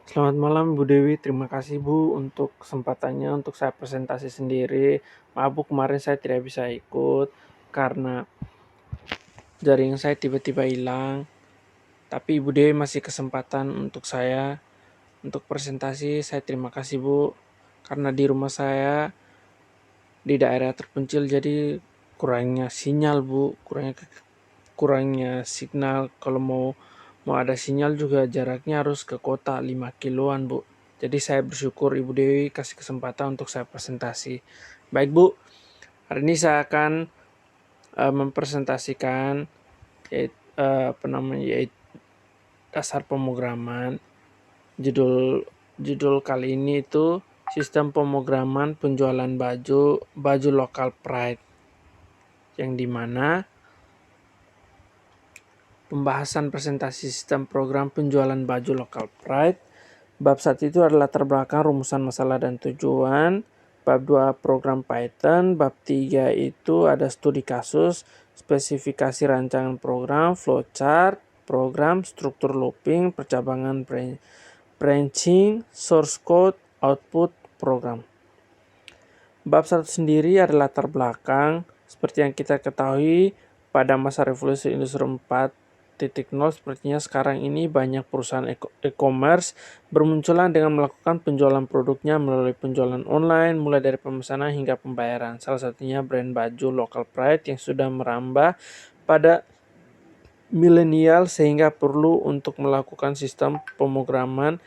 Selamat malam Bu Dewi, terima kasih Bu untuk kesempatannya untuk saya presentasi sendiri. Maaf Bu, kemarin saya tidak bisa ikut karena jaringan saya tiba-tiba hilang. Tapi Ibu Dewi masih kesempatan untuk saya untuk presentasi. Saya terima kasih Bu, karena di rumah saya di daerah terpencil jadi kurangnya sinyal Bu, kurangnya signal. Kalau mau ada sinyal juga jaraknya harus ke kota 5 kiloan Bu. Jadi saya bersyukur Ibu Dewi kasih kesempatan untuk saya presentasi. Baik Bu, hari ini saya akan mempresentasikan yaitu dasar pemrograman. Judul kali ini itu sistem pemrograman penjualan baju lokal Pride, yang dimana pembahasan presentasi sistem program penjualan baju lokal Pride. Bab 1 itu adalah latar belakang, rumusan masalah dan tujuan. Bab 2 program Python. Bab 3 itu ada studi kasus, spesifikasi rancangan program, flowchart, program, struktur looping, percabangan branching, source code, output program. Bab 1 sendiri adalah latar belakang. Seperti yang kita ketahui, pada masa revolusi industri 4.0 sepertinya sekarang ini banyak perusahaan e-commerce bermunculan dengan melakukan penjualan produknya melalui penjualan online, mulai dari pemesanan hingga pembayaran. Salah satunya brand baju Local Pride yang sudah merambah pada milenial sehingga perlu untuk melakukan sistem pemrograman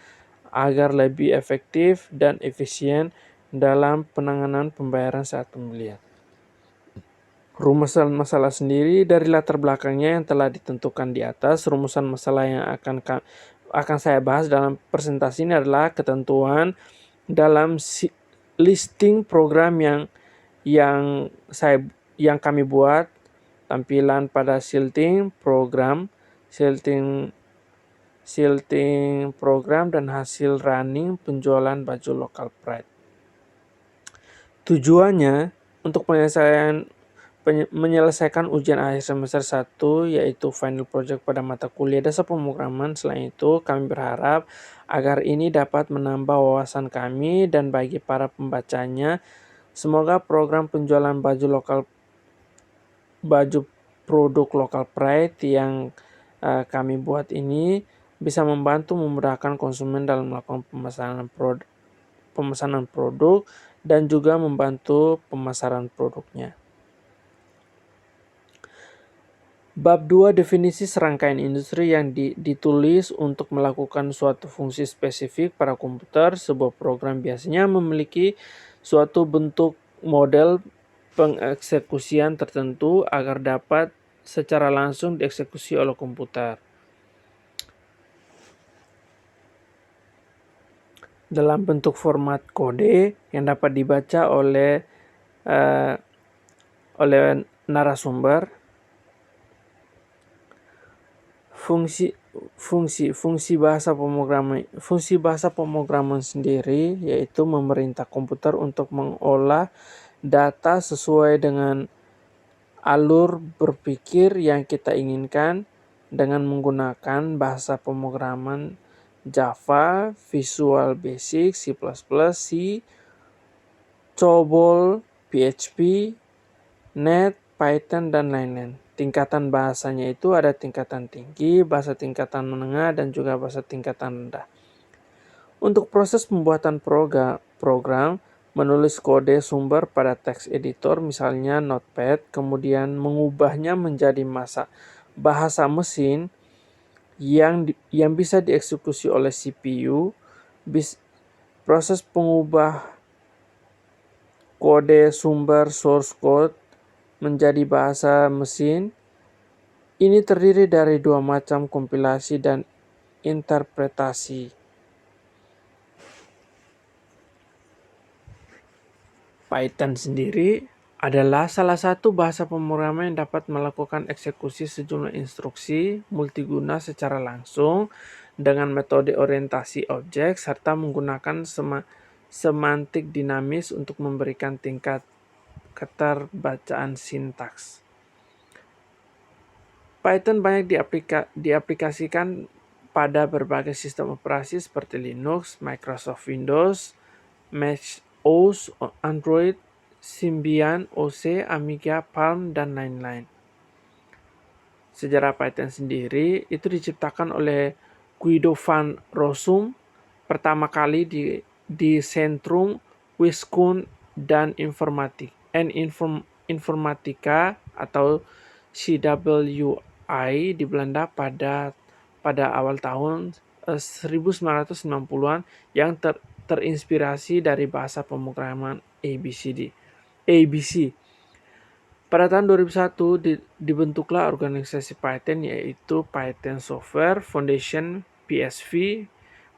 agar lebih efektif dan efisien dalam penanganan pembayaran saat pembelian. Rumusan masalah sendiri dari latar belakangnya yang telah ditentukan di atas. Rumusan masalah yang akan saya bahas dalam presentasi ini adalah ketentuan dalam listing program yang kami buat, tampilan pada silting program, silting program, dan hasil running penjualan baju lokal Pride. Tujuannya untuk menyelesaikan ujian akhir semester 1, yaitu final project pada mata kuliah dasar pemrograman. Selain itu, kami berharap agar ini dapat menambah wawasan kami dan bagi para pembacanya. Semoga program penjualan baju produk lokal Pride yang kami buat ini bisa membantu memudahkan konsumen dalam melakukan pemesanan produk dan juga membantu pemasaran produknya. Bab 2, definisi serangkaian industri yang ditulis untuk melakukan suatu fungsi spesifik pada komputer. Sebuah program biasanya memiliki suatu bentuk model pengeksekusian tertentu agar dapat secara langsung dieksekusi oleh komputer. Dalam bentuk format kode yang dapat dibaca oleh narasumber. Fungsi bahasa pemrograman sendiri yaitu memerintah komputer untuk mengolah data sesuai dengan alur berpikir yang kita inginkan dengan menggunakan bahasa pemrograman Java, Visual Basic, C++, C, COBOL, PHP, Net, Python, dan lain-lain. Tingkatan bahasanya itu ada tingkatan tinggi, bahasa tingkatan menengah, dan juga bahasa tingkatan rendah. Untuk proses pembuatan program, menulis kode sumber pada text editor, misalnya Notepad, kemudian mengubahnya menjadi bahasa mesin yang bisa dieksekusi oleh CPU. Proses pengubah kode sumber source code menjadi bahasa mesin ini terdiri dari dua macam, kompilasi dan interpretasi. Python sendiri adalah salah satu bahasa pemrograman yang dapat melakukan eksekusi sejumlah instruksi multiguna secara langsung dengan metode orientasi objek serta menggunakan semantik dinamis untuk memberikan tingkat keterbacaan sintaks. Python banyak diaplikasikan pada berbagai sistem operasi seperti Linux, Microsoft Windows, Mac OS, Android, Symbian OS, Amiga, Palm, dan lain-lain. Sejarah Python sendiri itu diciptakan oleh Guido van Rossum pertama kali di Centrum Wiskunde dan Informatika atau CWI di Belanda pada awal tahun 1990-an yang terinspirasi dari bahasa pemrograman ABC. Pada tahun 2001 dibentuklah organisasi Python, yaitu Python Software Foundation (PSF),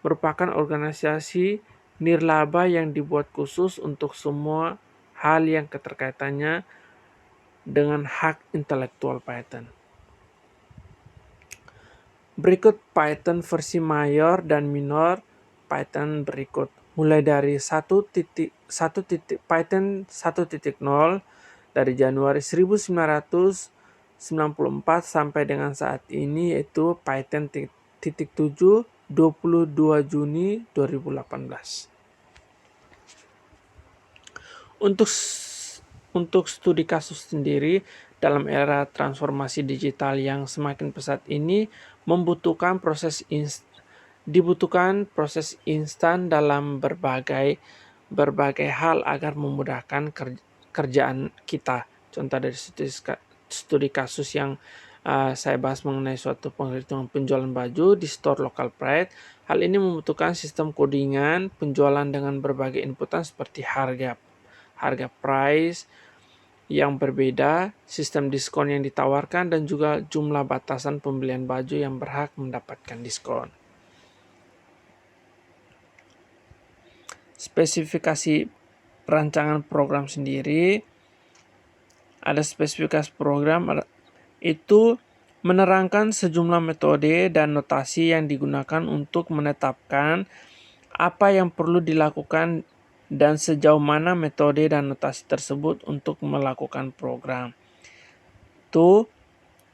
merupakan organisasi nirlaba yang dibuat khusus untuk semua hal yang keterkaitannya dengan hak intelektual Python. Berikut Python versi mayor dan minor Python berikut, mulai dari Python 1.0 dari Januari 1994 sampai dengan saat ini, yaitu Python 7 22 Juni 2018. Untuk studi kasus sendiri, dalam era transformasi digital yang semakin pesat ini dibutuhkan proses instan dalam berbagai hal agar memudahkan kerjaan kita. Contoh dari studi kasus yang saya bahas mengenai suatu penghitungan penjualan baju di store local pride. Hal ini membutuhkan sistem codingan penjualan dengan berbagai inputan seperti harga price yang berbeda, sistem diskon yang ditawarkan, dan juga jumlah batasan pembelian baju yang berhak mendapatkan diskon. Spesifikasi rancangan program sendiri, ada spesifikasi program itu menerangkan sejumlah metode dan notasi yang digunakan untuk menetapkan apa yang perlu dilakukan dan sejauh mana metode dan notasi tersebut untuk melakukan program.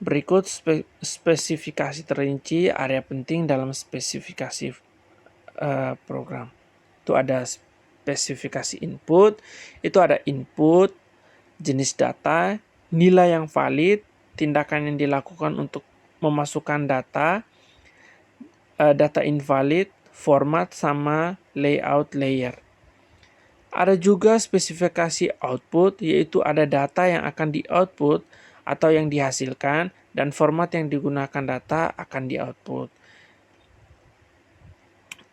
Berikut spesifikasi terinci area penting dalam spesifikasi program. Itu ada spesifikasi input, itu ada input, jenis data, nilai yang valid, tindakan yang dilakukan untuk memasukkan data invalid, format, sama layout layer. Ada juga spesifikasi output, yaitu ada data yang akan di-output atau yang dihasilkan, dan format yang digunakan data akan di-output.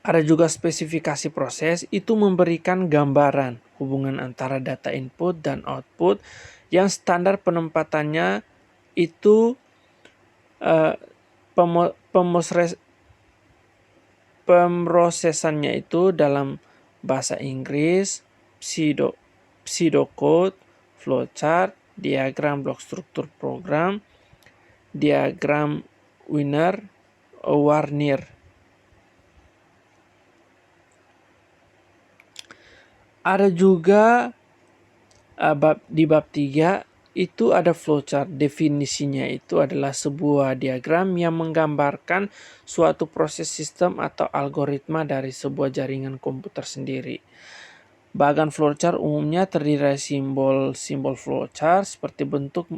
Ada juga spesifikasi proses, itu memberikan gambaran hubungan antara data input dan output yang standar penempatannya itu pemrosesannya itu dalam bahasa Inggris, pseudocode, flowchart, diagram blok struktur program, diagram Warnir. Ada juga di bab 3 itu ada flowchart. Definisinya itu adalah sebuah diagram yang menggambarkan suatu proses sistem atau algoritma dari sebuah jaringan komputer sendiri. Bagan flowchart umumnya terdiri dari simbol flowchart seperti bentuk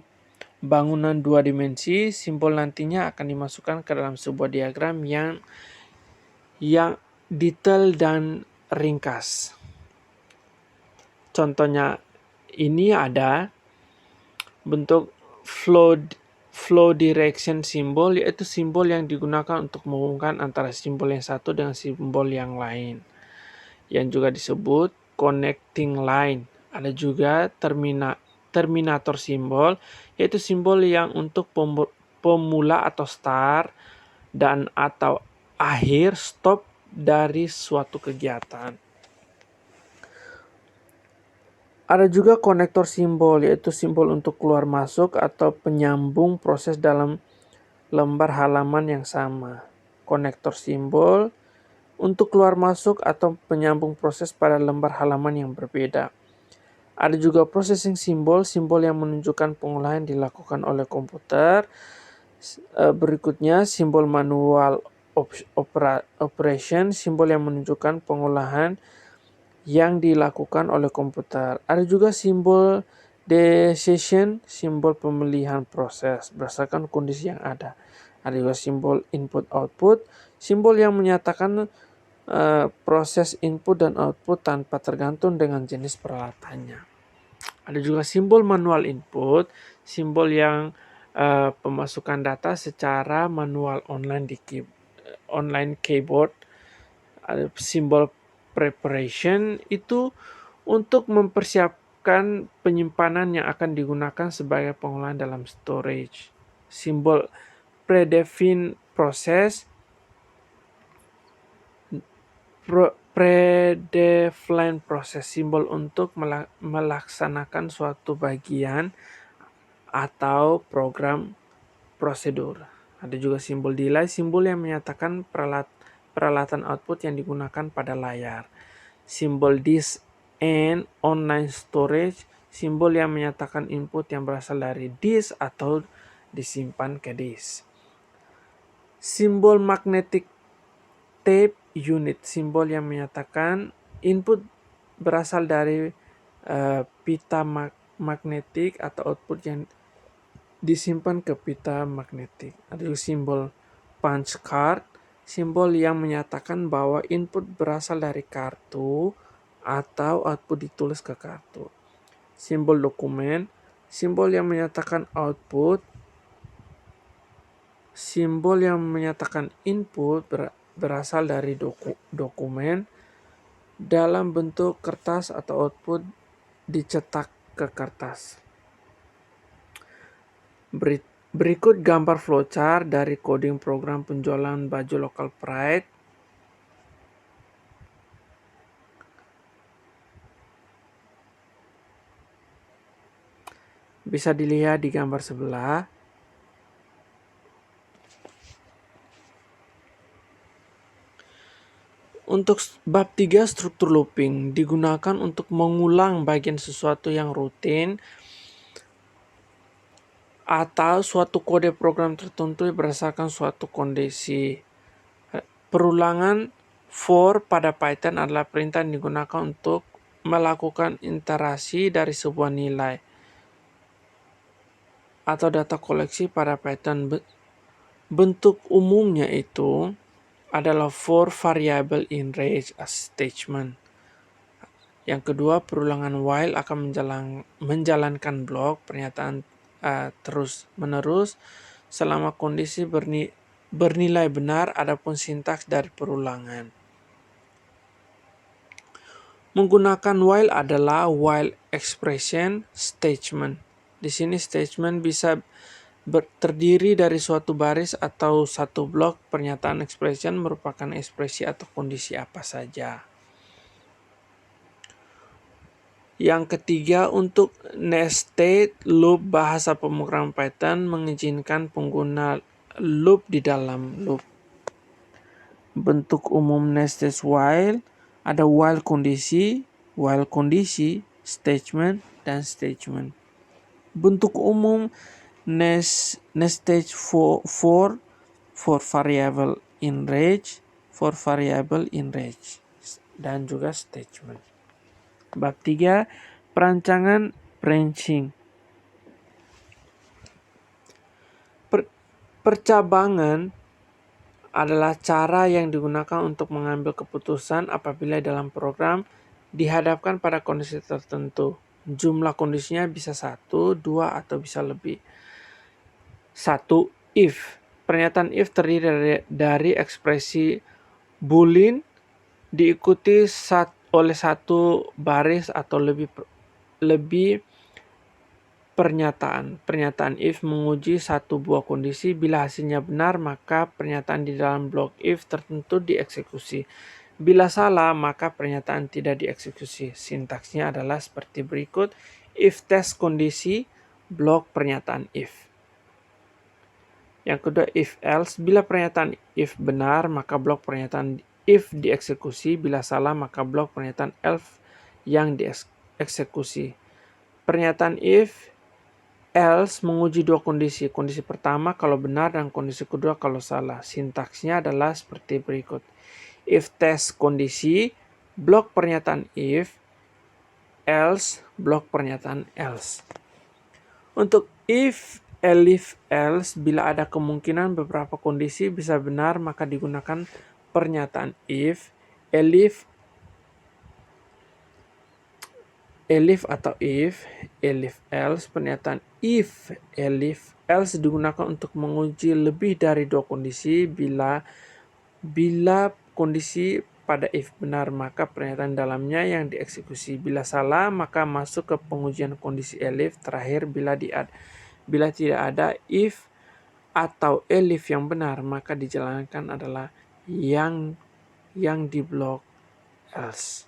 bangunan 2 dimensi. Simbol nantinya akan dimasukkan ke dalam sebuah diagram yang detail dan ringkas. Contohnya ini ada bentuk flow direction symbol, yaitu simbol yang digunakan untuk menghubungkan antara simbol yang satu dengan simbol yang lain, yang juga disebut connecting line. Ada juga terminator simbol, yaitu simbol yang untuk pemula atau start dan atau akhir stop dari suatu kegiatan. Ada juga konektor simbol, yaitu simbol untuk keluar masuk atau penyambung proses dalam lembar halaman yang sama. Konektor simbol untuk keluar masuk atau penyambung proses pada lembar halaman yang berbeda. Ada juga processing simbol yang menunjukkan pengolahan dilakukan oleh komputer. Berikutnya simbol manual operation, simbol yang menunjukkan pengolahan yang dilakukan oleh komputer. Ada juga simbol decision, simbol pemilihan proses berdasarkan kondisi yang ada. Ada juga simbol input-output, simbol yang menyatakan proses input dan output tanpa tergantung dengan jenis peralatannya. Ada juga simbol manual input, simbol yang pemasukan data secara manual online di online keyboard. Ada simbol preparation itu untuk mempersiapkan penyimpanan yang akan digunakan sebagai pengolahan dalam storage. Simbol predefined process, predefined proses, simbol untuk melaksanakan suatu bagian atau program prosedur. Ada juga simbol delay, simbol yang menyatakan peralatan output yang digunakan pada layar. Simbol disk and online storage, simbol yang menyatakan input yang berasal dari disk atau disimpan ke disk. Simbol magnetic tape unit, simbol yang menyatakan input berasal dari pita magnetik atau output yang disimpan ke pita magnetik. Ada juga simbol punch card, simbol yang menyatakan bahwa input berasal dari kartu atau output ditulis ke kartu. Simbol dokumen, simbol yang menyatakan output, simbol yang menyatakan input berasal dari dokumen dalam bentuk kertas atau output dicetak ke kertas. Berikut gambar flowchart dari coding program penjualan baju Local Pride. Bisa dilihat di gambar sebelah. Untuk bab 3 struktur looping digunakan untuk mengulang bagian sesuatu yang rutin atau suatu kode program tertentu berdasarkan suatu kondisi. Perulangan for pada Python adalah perintah yang digunakan untuk melakukan iterasi dari sebuah nilai atau data koleksi pada Python. Bentuk umumnya itu adalah for variable in range as statement. Yang kedua, perulangan while akan menjalankan blok pernyataan terus menerus selama kondisi bernilai benar, adapun sintaks dari perulangan. Menggunakan while adalah while expression statement. Di sini statement bisa terdiri dari suatu baris atau satu blok. Pernyataan expression merupakan ekspresi atau kondisi apa saja. Yang ketiga, untuk nested loop, bahasa pemrograman Python mengizinkan pengguna loop di dalam loop. Bentuk umum nested while ada while kondisi, statement, dan statement. Bentuk umum nested for variable in range, dan juga statement. Bab 3, perancangan branching. Percabangan adalah cara yang digunakan untuk mengambil keputusan apabila dalam program dihadapkan pada kondisi tertentu. Jumlah kondisinya bisa 1, 2, atau bisa lebih. 1. If. Pernyataan if terdiri dari ekspresi boolean diikuti oleh satu baris atau lebih pernyataan. Pernyataan if menguji satu buah kondisi. Bila hasilnya benar, maka pernyataan di dalam blok if tertentu dieksekusi. Bila salah, maka pernyataan tidak dieksekusi. Sintaksnya adalah seperti berikut. If test kondisi, blok pernyataan if. Yang kedua, if else. Bila pernyataan if benar, maka blok pernyataan if dieksekusi. Bila salah, maka blok pernyataan else yang dieksekusi. Pernyataan if else menguji dua kondisi. Kondisi pertama kalau benar dan kondisi kedua kalau salah. Sintaksnya adalah seperti berikut. If test kondisi, blok pernyataan if, else, blok pernyataan else. Untuk if, elif, else, bila ada kemungkinan beberapa kondisi bisa benar, maka digunakan pernyataan if, elif atau if, elif else, pernyataan if, elif else digunakan untuk menguji lebih dari dua kondisi. Bila kondisi pada if benar, maka pernyataan dalamnya yang dieksekusi. Bila salah, maka masuk ke pengujian kondisi elif. Terakhir, bila tidak ada if atau elif yang benar, maka dijalankan adalah yang di blok else.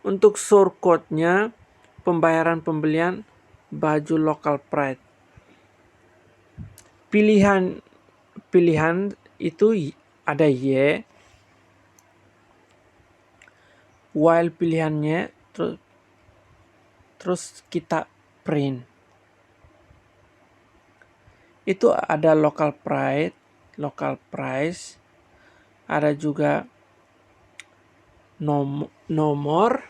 Untuk shortcode-nya, pembayaran pembelian baju local pride. Pilihan itu ada Y, while pilihannya terus kita print. Itu ada local pride, local price, ada juga nomor,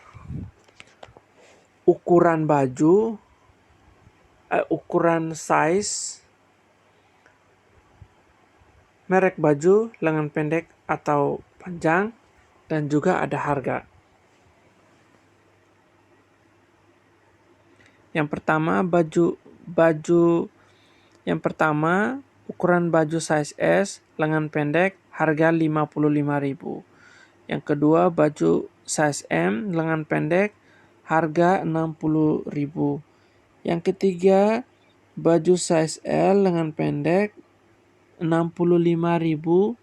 ukuran baju, ukuran size, merek baju, lengan pendek atau panjang, dan juga ada harga. Yang pertama ukuran baju size S, lengan pendek, harga 55.000. Yang kedua baju size M, lengan pendek, harga 60.000. Yang ketiga baju size L, lengan pendek, 65.000.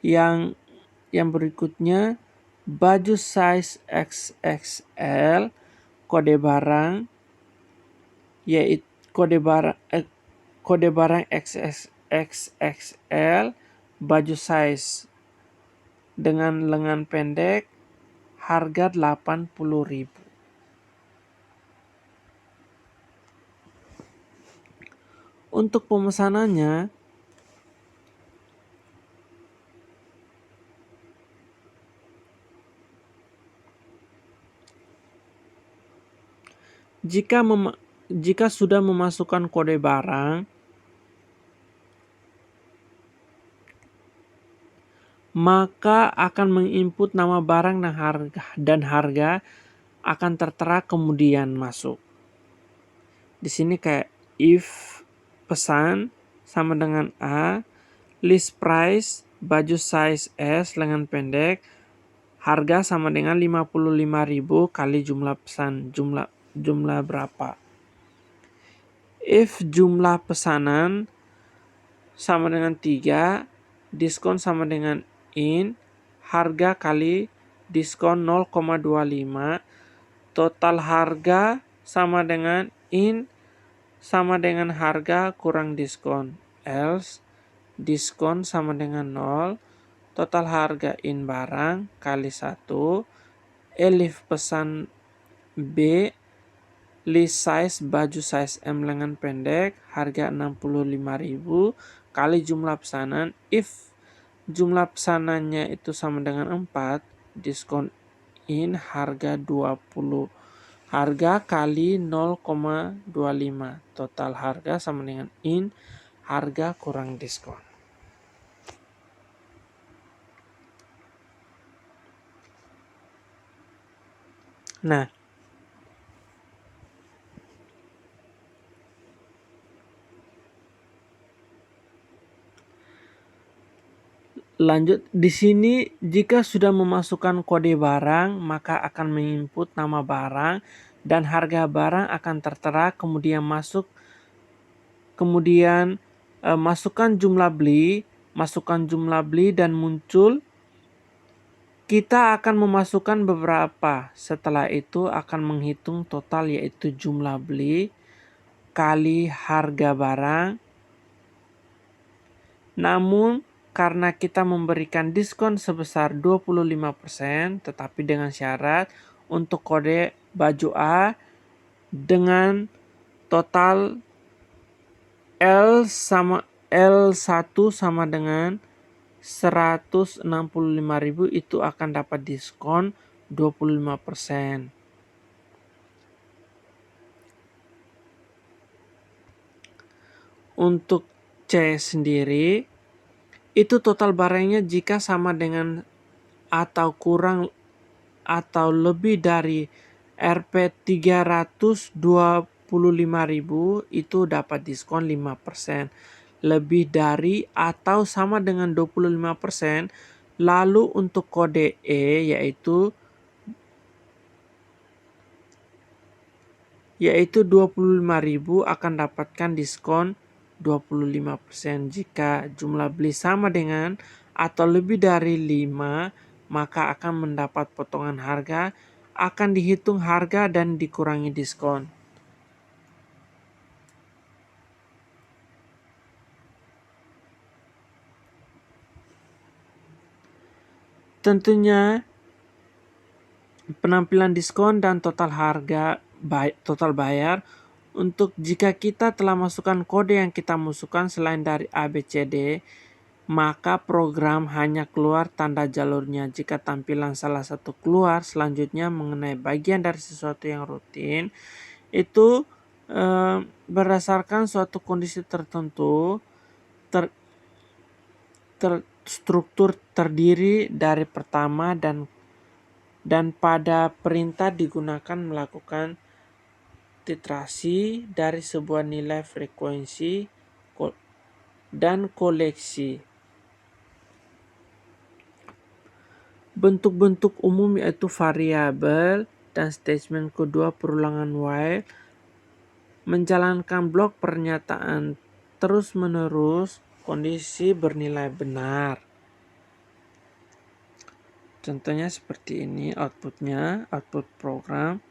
Yang berikutnya baju size XXL, kode barang yaitu kode barang XXL, baju size dengan lengan pendek, harga 80.000. Untuk pemesanannya, jika sudah memasukkan kode barang, maka akan menginput nama barang dan harga akan tertera kemudian masuk. Di sini kayak if pesan sama dengan A, list price baju size S lengan pendek, harga sama dengan 55.000 kali jumlah pesan, jumlah berapa. If jumlah pesanan sama dengan 3, diskon sama dengan in, harga kali diskon 0,25, total harga sama dengan in sama dengan harga kurang diskon, else diskon sama dengan 0, total harga in barang kali 1, elif pesan B, list size baju size M lengan pendek, harga 65.000 kali jumlah pesanan. If jumlah pesanannya itu sama dengan 4, diskon in harga 20, harga kali 0,25, total harga sama dengan in harga kurang diskon. Nah, lanjut di sini, jika sudah memasukkan kode barang, maka akan menginput nama barang dan harga barang akan tertera, kemudian masukkan jumlah beli dan muncul. Kita akan memasukkan beberapa. Setelah itu akan menghitung total, yaitu jumlah beli kali harga barang. Namun karena kita memberikan diskon sebesar 25%, tetapi dengan syarat untuk kode baju A dengan total L1 sama dengan 165.000 itu akan dapat diskon 25%. Untuk C sendiri, itu total barangnya jika sama dengan atau kurang atau lebih dari Rp 325.000 itu dapat diskon 5%. Lebih dari atau sama dengan 25%. Lalu untuk kode E yaitu 25.000 akan dapatkan diskon 25%. Jika jumlah beli sama dengan atau lebih dari 5, maka akan mendapat potongan harga, akan dihitung harga dan dikurangi diskon. Tentunya penampilan diskon dan total harga total bayar untuk jika kita telah masukkan kode yang kita masukkan selain dari A, B, C, D, maka program hanya keluar tanda jalurnya. Jika tampilan salah satu keluar, selanjutnya mengenai bagian dari sesuatu yang rutin, itu berdasarkan suatu kondisi tertentu, struktur terdiri dari pertama dan pada perintah digunakan melakukan titrasi dari sebuah nilai frekuensi dan koleksi. Bentuk-bentuk umum yaitu variabel dan statement kedua perulangan while, menjalankan blok pernyataan terus-menerus, kondisi bernilai benar. Contohnya seperti ini outputnya, output program.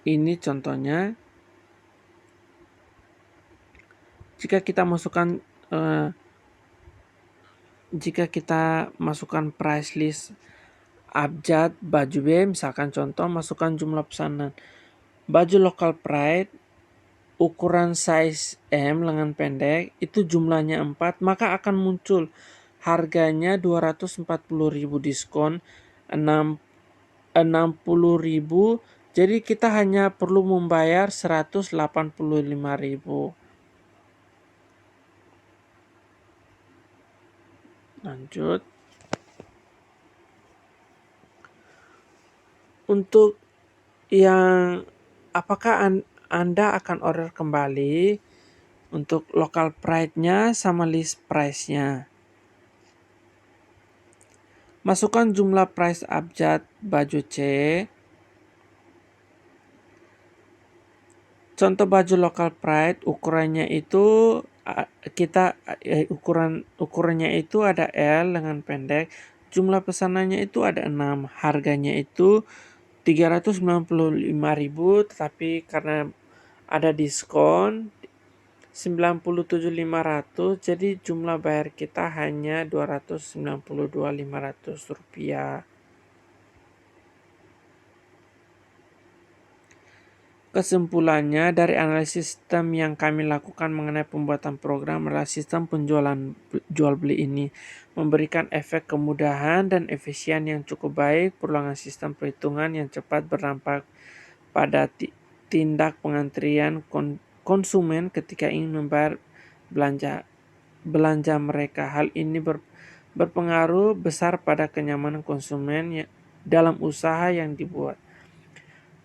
Ini contohnya. Jika kita masukkan price list abjad baju B, misalkan contoh masukkan jumlah pesanan baju local pride ukuran size M lengan pendek itu jumlahnya 4, maka akan muncul harganya 240.000 diskon 60.000. Jadi kita hanya perlu membayar 185.000. Lanjut. Untuk yang apakah Anda akan order kembali untuk local pride-nya sama list price-nya. Masukkan jumlah price abjad baju C. Contoh baju local pride ukurannya itu ukurannya itu ada L lengan pendek. Jumlah pesanannya itu ada 6. Harganya itu 395.000, tetapi karena ada diskon 97.500, jadi jumlah bayar kita hanya 292.500 rupiah. Kesimpulannya, dari analisis sistem yang kami lakukan mengenai pembuatan program adalah sistem penjualan jual beli ini memberikan efek kemudahan dan efisien yang cukup baik. Perulangan sistem perhitungan yang cepat berdampak pada tindak pengantrian konsumen ketika ingin membayar belanja mereka. Hal ini berpengaruh besar pada kenyamanan konsumen dalam usaha yang dibuat.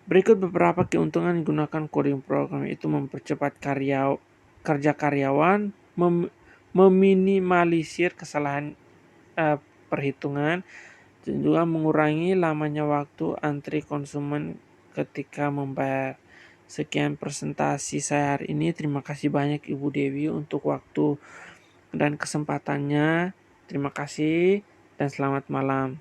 Berikut beberapa keuntungan menggunakan coding program, itu mempercepat kerja karyawan, meminimalisir kesalahan perhitungan, dan juga mengurangi lamanya waktu antri konsumen ketika membayar. Sekian presentasi saya hari ini. Terima kasih banyak Ibu Dewi untuk waktu dan kesempatannya. Terima kasih dan selamat malam.